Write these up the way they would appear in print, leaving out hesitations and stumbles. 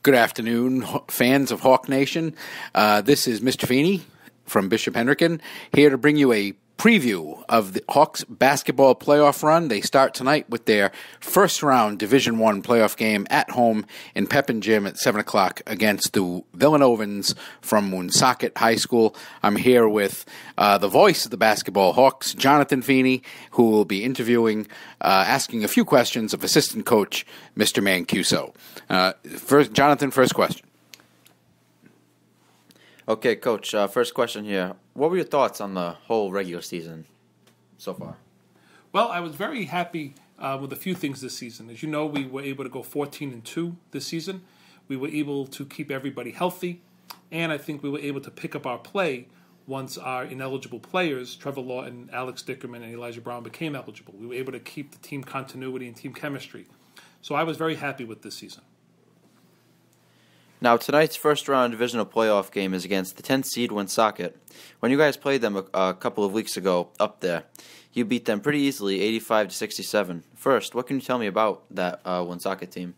Good afternoon, fans of Hawk Nation. This is Mr. Feeney from Bishop Hendricken, here to bring you a preview of the Hawks basketball playoff run. They start tonight with their first-round Division I playoff game at home in Pepin Gym at 7 o'clock against the Villanovans from Woonsocket High School. I'm here with the voice of the basketball Hawks, Jonathan Feeney, who will be interviewing, asking a few questions of assistant coach, Mr. Mancuso. Jonathan, first question. Okay, Coach, first question here. What were your thoughts on the whole regular season so far? Well, I was very happy with a few things this season. As you know, we were able to go 14-2 this season. We were able to keep everybody healthy, and I think we were able to pick up our play once our ineligible players, Trevor Lawton, Alex Dickerman, and Elijah Brown, became eligible. We were able to keep the team continuity and team chemistry. So I was very happy with this season. Now, tonight's first-round divisional playoff game is against the 10th seed Woonsocket. When you guys played them a couple of weeks ago up there, you beat them pretty easily, 85-67. First, what can you tell me about that Woonsocket team?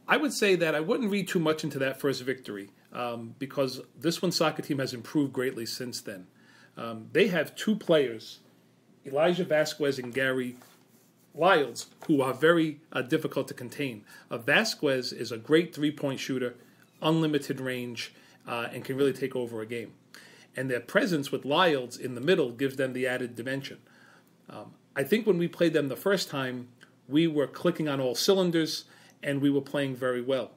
I would say that I wouldn't read too much into that first victory because this Woonsocket team has improved greatly since then. They have two players, Elijah Vasquez and Gary Lyles, who are very difficult to contain. Vasquez is a great three-point shooter, unlimited range, and can really take over a game. And their presence with Lyles in the middle gives them the added dimension. I think when we played them the first time, we were clicking on all cylinders, and we were playing very well.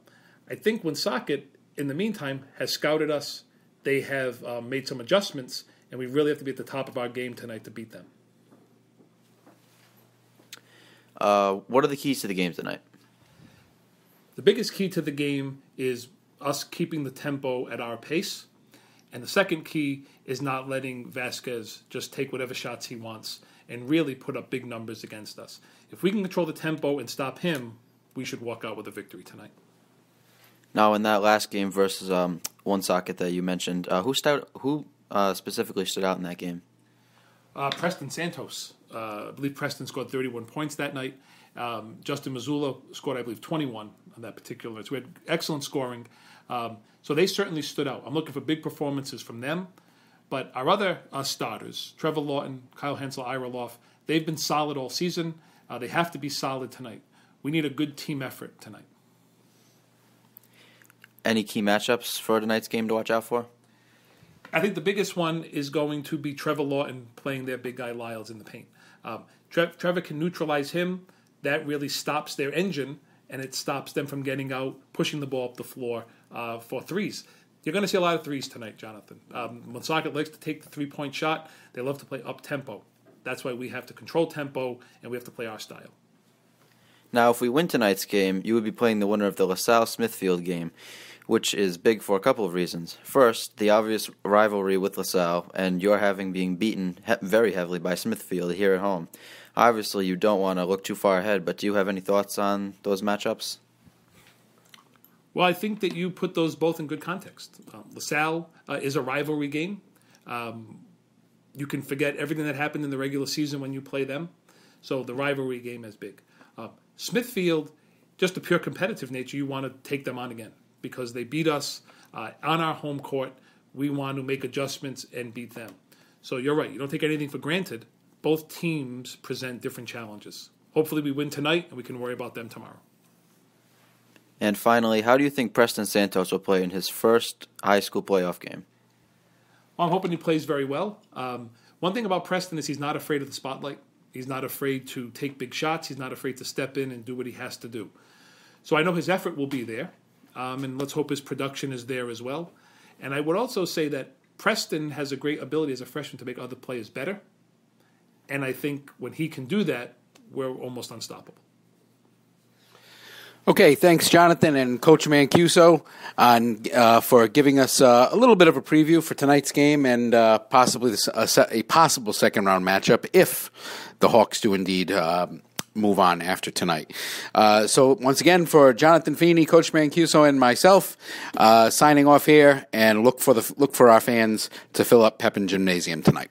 I think Woonsocket, in the meantime, has scouted us. They have made some adjustments, and we really have to be at the top of our game tonight to beat them. What are the keys to the game tonight? The biggest key to the game is us keeping the tempo at our pace. And the second key is not letting Vasquez just take whatever shots he wants and really put up big numbers against us. If we can control the tempo and stop him, we should walk out with a victory tonight. Now, in that last game versus Woonsocket that you mentioned, who specifically stood out in that game? Preston Santos. I believe Preston scored 31 points that night. Justin Mazzullo scored, I believe, 21 on that particular night. So we had excellent scoring. So they certainly stood out. I'm looking for big performances from them. But our other starters, Trevor Lawton, Kyle Hensel, Ira Loff, they've been solid all season. They have to be solid tonight. We need a good team effort tonight. Any key matchups for tonight's game to watch out for? I think the biggest one is going to be Trevor Lawton playing their big guy Lyles in the paint. Trevor can neutralize him. That really stops their engine, and it stops them from getting out, pushing the ball up the floor for threes. You're going to see a lot of threes tonight, Jonathan. Woonsocket likes to take the three-point shot. They love to play up-tempo. That's why we have to control tempo, and we have to play our style. Now, if we win tonight's game, you would be playing the winner of the LaSalle-Smithfield game, which is big for a couple of reasons. First, the obvious rivalry with LaSalle, and your being beaten very heavily by Smithfield here at home. Obviously, you don't want to look too far ahead, but do you have any thoughts on those matchups? Well, I think that you put those both in good context. LaSalle is a rivalry game. You can forget everything that happened in the regular season when you play them. So the rivalry game is big. Smithfield, just the pure competitive nature, you want to take them on again because they beat us on our home court. We want to make adjustments and beat them. So you're right. You don't take anything for granted. Both teams present different challenges. Hopefully we win tonight and we can worry about them tomorrow. And finally, how do you think Preston Santos will play in his first high school playoff game? Well, I'm hoping he plays very well. One thing about Preston is he's not afraid of the spotlight. He's not afraid to take big shots. He's not afraid to step in and do what he has to do. So I know his effort will be there, and let's hope his production is there as well. And I would also say that Preston has a great ability as a freshman to make other players better. And I think when he can do that, we're almost unstoppable. Okay, thanks, Jonathan and Coach Mancuso, for giving us a little bit of a preview for tonight's game and possibly a possible second-round matchup if the Hawks do indeed move on after tonight. So once again, for Jonathan Feeney, Coach Mancuso, and myself, signing off here, and look for our fans to fill up Pepin Gymnasium tonight.